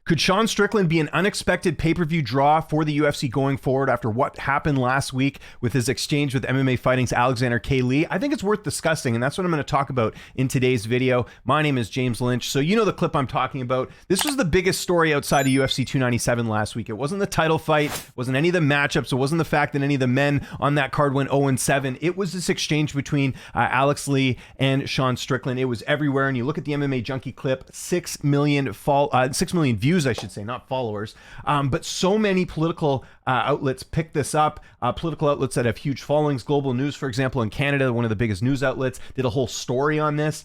Could Sean Strickland be an unexpected pay-per-view draw for the UFC going forward after what happened last week with his exchange with MMA Fighting's Alexander K. Lee? I think it's worth discussing, and that's what I'm going to talk about in today's video. My name is James Lynch, so you know the clip I'm talking about. This was the biggest story outside of UFC 297 last week. It wasn't the title fight, it wasn't any of the matchups, it wasn't the fact that any of the men on that card went 0-7. It was this exchange between Alex Lee and Sean Strickland. It was everywhere, and you look at the MMA Junkie clip, 6 million views, I should say, not followers. But so many political outlets picked this up. Political outlets that have huge followings. Global News, for example, in Canada, one of the biggest news outlets, did a whole story on this.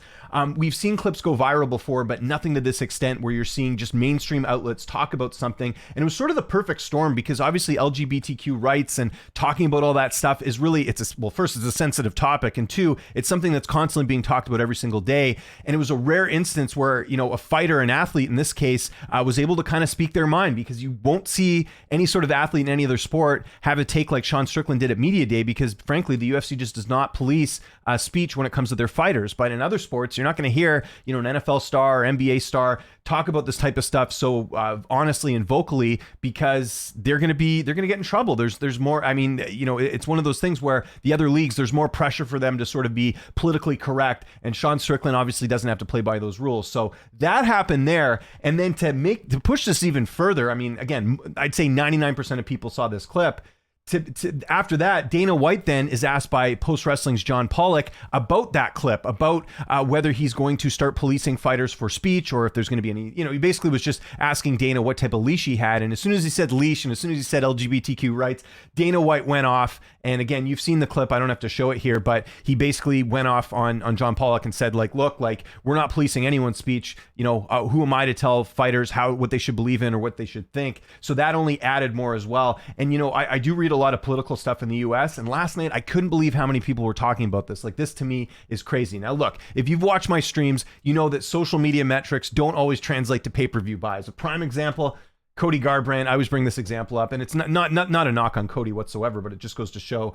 We've seen clips go viral before, but nothing to this extent where you're seeing just mainstream outlets talk about something. And it was sort of the perfect storm because obviously LGBTQ rights and talking about all that stuff is really, first, it's a sensitive topic. And two, it's something that's constantly being talked about every single day. And it was a rare instance where, you know, a fighter, an athlete in this case, was able to kind of speak their mind, because you won't see any sort of athlete in any other sport have a take like Sean Strickland did at Media Day, because frankly, the UFC just does not police speech when it comes to their fighters. But in other sports, you're not going to hear, you know, an NFL star or NBA star talk about this type of stuff so honestly and vocally, because they're going to get in trouble. There's more. I mean, you know, it's one of those things where the other leagues, there's more pressure for them to sort of be politically correct, and Sean Strickland obviously doesn't have to play by those rules. So that happened there. And then to push this even further, I mean, again, I'd say 99% of people saw this clip. After that, Dana White then is asked by Post Wrestling's John Pollock about that clip, about whether he's going to start policing fighters for speech, or if there's going to be any, you know, he basically was just asking Dana what type of leash he had. And as soon as he said leash, and as soon as he said LGBTQ rights, Dana White went off. And again, you've seen the clip, I don't have to show it here, but he basically went off on John Pollock and said, like, look, like, we're not policing anyone's speech. You know, who am I to tell fighters what they should believe in or what they should think? So that only added more as well. And, you know, I do read a lot of political stuff in the US, and last night I couldn't believe how many people were talking about this. Like, this to me is crazy. Now look, if you've watched my streams, you know that social media metrics don't always translate to pay-per-view buys. A prime example, Cody Garbrandt. I always bring this example up, and it's not a knock on Cody whatsoever, but it just goes to show,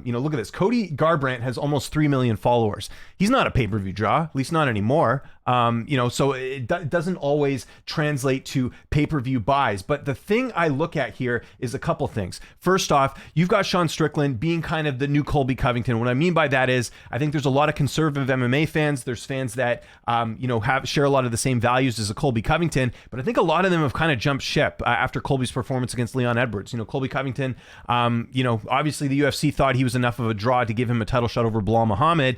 you know, look at this. Cody Garbrandt has almost 3 million followers. He's not a pay-per-view draw, at least not anymore. You know, so it doesn't always translate to pay-per-view buys. But the thing I look at here is a couple things. First off, you've got Sean Strickland being kind of the new Colby Covington. What I mean by that is, I think there's a lot of conservative MMA fans. There's fans that, you know, share a lot of the same values as a Colby Covington, but I think a lot of them have kind of jumped ship after Colby's performance against Leon Edwards. You know, Colby Covington, you know, obviously the UFC thought he was enough of a draw to give him a title shot over Bilal Muhammad.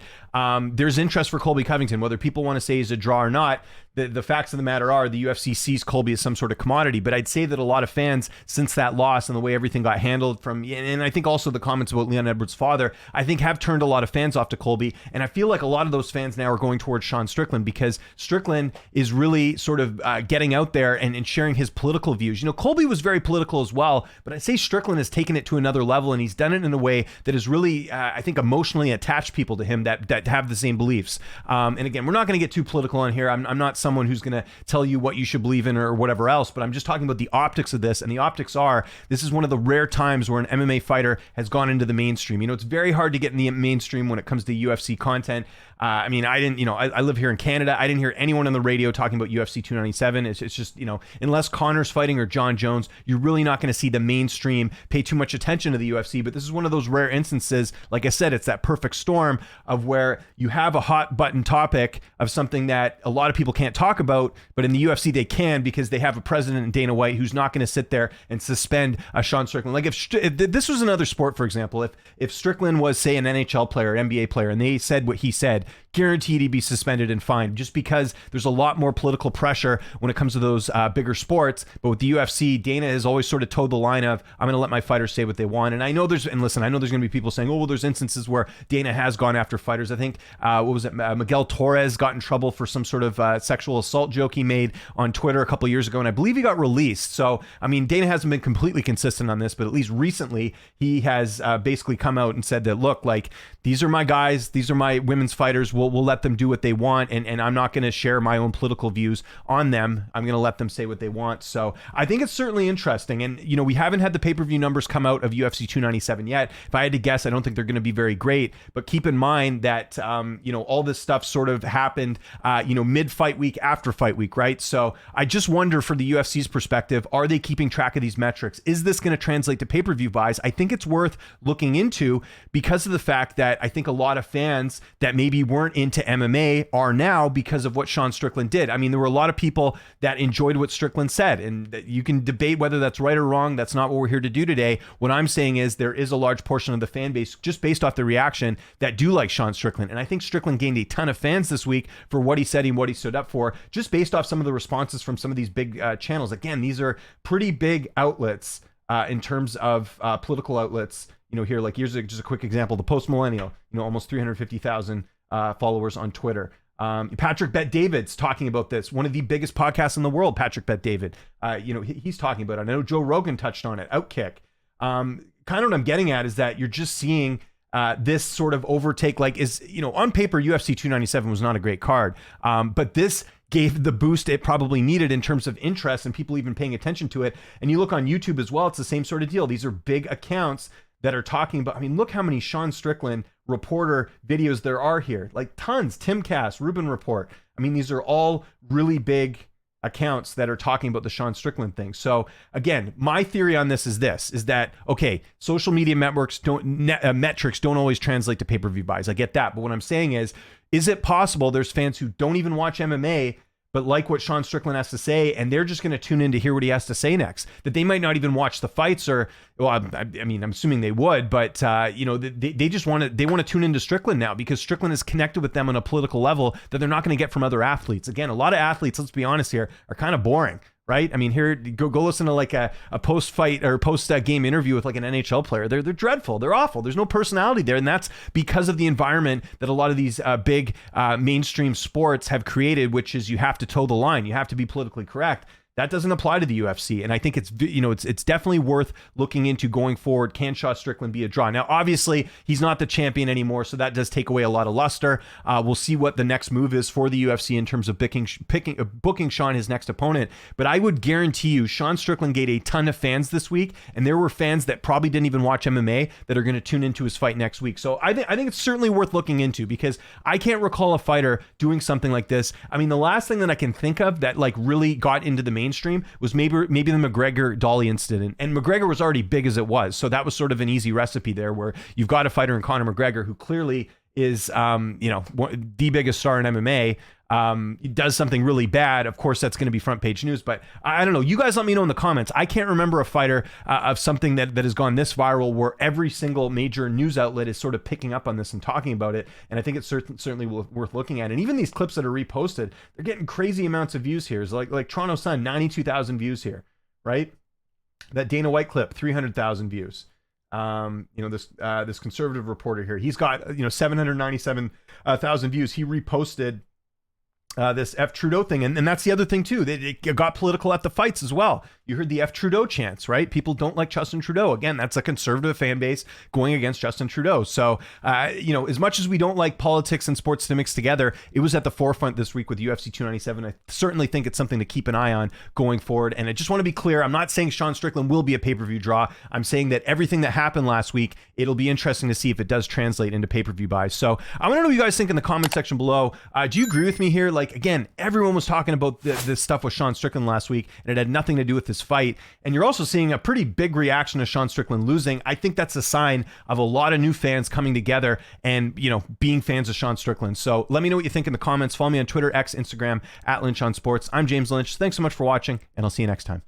There's interest for Colby Covington, whether people want to say he's a draw or not. The facts of the matter are the UFC sees Colby as some sort of commodity, but I'd say that a lot of fans, since that loss and the way everything got handled and I think also the comments about Leon Edwards' father, I think have turned a lot of fans off to Colby. And I feel like a lot of those fans now are going towards Sean Strickland, because Strickland is really sort of getting out there and sharing his political views. You know, Colby was very political as well, but I'd say Strickland has taken it to another level, and he's done it in a way that has really, I think, emotionally attached people to him that have the same beliefs. And again, we're not going to get too political on here. I'm not someone who's going to tell you what you should believe in or whatever else, but I'm just talking about the optics of this. And the optics are, this is one of the rare times where an MMA fighter has gone into the mainstream. You know, it's very hard to get in the mainstream when it comes to UFC content. I mean, I didn't, you know, I live here in Canada. I didn't hear anyone on the radio talking about UFC 297. It's just, you know, unless Connor's fighting or John Jones, you're really not going to see the mainstream pay too much attention to the UFC. But this is one of those rare instances. Like I said, it's that perfect storm of where you have a hot button topic of something that a lot of people can't talk about, but in the UFC they can, because they have a president in Dana White who's not going to sit there and suspend Sean Strickland. Like if this was another sport, for example, if Strickland was, say, an NHL player, NBA player, and they said what he said, guaranteed he'd be suspended and fined, just because there's a lot more political pressure when it comes to those bigger sports. But with the UFC, Dana has always sort of towed the line of, I'm going to let my fighters say what they want. And I know there's going to be people saying, oh, well, there's instances where Dana has gone after fighters. I think, Miguel Torres got in trouble for some sort of sexual assault joke he made on Twitter a couple years ago, and I believe he got released. So, I mean, Dana hasn't been completely consistent on this, but at least recently he has basically come out and said that, look, like, these are my guys, these are my women's fighters, we'll let them do what they want, and I'm not going to share my own political views on them. I'm going to let them say what they want. So I think it's certainly interesting. And, you know, we haven't had the pay-per-view numbers come out of UFC 297 yet. If I had to guess, I don't think they're going to be very great, but keep in mind that that, all this stuff sort of happened, mid-fight week, after fight week, right? So I just wonder, for the UFC's perspective, are they keeping track of these metrics? Is this going to translate to pay-per-view buys? I think it's worth looking into, because of the fact that I think a lot of fans that maybe weren't into MMA are now, because of what Sean Strickland did. I mean, there were a lot of people that enjoyed what Strickland said, and you can debate whether that's right or wrong. That's not what we're here to do today. What I'm saying is there is a large portion of the fan base, just based off the reaction, that do like Sean Strickland. And I think Strickland gained a ton of fans this week for what he said and what he stood up for, just based off some of the responses from some of these big channels. Again, these are pretty big outlets in terms of political outlets. Here, like, here's just a quick example. The Post Millennial, almost 350,000 followers on Twitter. Patrick Bet-David's talking about this. One of the biggest podcasts in the world, Patrick Bet-David. He's talking about it. I know Joe Rogan touched on it. Outkick. Kind of what I'm getting at is that you're just seeing this sort of overtake, on paper, UFC 297 was not a great card. But this gave the boost it probably needed in terms of interest and people even paying attention to it. And you look on YouTube as well, it's the same sort of deal. These are big accounts that are talking about, look how many Sean Strickland reporter videos there are here. Like, tons. Timcast, Rubin Report. These are all really big accounts that are talking about the Sean Strickland thing. So again, my theory on this is that, okay, social media metrics don't always translate to pay-per-view buys. I get that. But what I'm saying is it possible there's fans who don't even watch MMA, but like what Sean Strickland has to say, and they're just going to tune in to hear what he has to say next, that they might not even watch the fights, or, well, I'm assuming they would, but, they just want to tune into Strickland now, because Strickland is connected with them on a political level that they're not going to get from other athletes. Again, a lot of athletes, let's be honest here, are kind of boring. Right? Here, go listen to like a post-fight or post-game interview with like an NHL player. They're dreadful. They're awful. There's no personality there. And that's because of the environment that a lot of these big mainstream sports have created, which is you have to toe the line. You have to be politically correct. That doesn't apply to the UFC, and I think it's definitely worth looking into going forward. Can Sean Strickland be a draw? Now, obviously, he's not the champion anymore, so that does take away a lot of luster. We'll see what the next move is for the UFC in terms of booking Sean his next opponent. But I would guarantee you, Sean Strickland gained a ton of fans this week, and there were fans that probably didn't even watch MMA that are going to tune into his fight next week. So I think it's certainly worth looking into, because I can't recall a fighter doing something like this. The last thing that I can think of that like really got into the mainstream was maybe the McGregor Dolly incident, and McGregor was already big as it was, so that was sort of an easy recipe there, where you've got a fighter in Conor McGregor who clearly is the biggest star in MMA. He does something really bad, of course that's going to be front page news. But I don't know, you guys let me know in the comments. I can't remember a fighter of something that has gone this viral where every single major news outlet is sort of picking up on this and talking about it, and I think it's certainly worth looking at. And even these clips that are reposted, they're getting crazy amounts of views here. It's like Toronto Sun, 92,000 views here, right? That Dana White clip, 300,000 views. This conservative reporter here, he's got 797,000 views. He reposted this F Trudeau thing, and that's the other thing too. It got political at the fights as well. You heard the F Trudeau chants, right? People don't like Justin Trudeau. Again, that's a conservative fan base going against Justin Trudeau. So, as much as we don't like politics and sports to mix together, it was at the forefront this week with UFC 297. I certainly think it's something to keep an eye on going forward. And I just want to be clear, I'm not saying Sean Strickland will be a pay-per-view draw. I'm saying that everything that happened last week, it'll be interesting to see if it does translate into pay-per-view buys. So I want to know what you guys think in the comment section below. Do you agree with me here? Like, again, everyone was talking about this stuff with Sean Strickland last week, and it had nothing to do with this fight. And you're also seeing a pretty big reaction to Sean Strickland losing. I think that's a sign of a lot of new fans coming together and, being fans of Sean Strickland. So let me know what you think in the comments. Follow me on Twitter, X, Instagram, @LynchOnSports. I'm James Lynch. Thanks so much for watching, and I'll see you next time.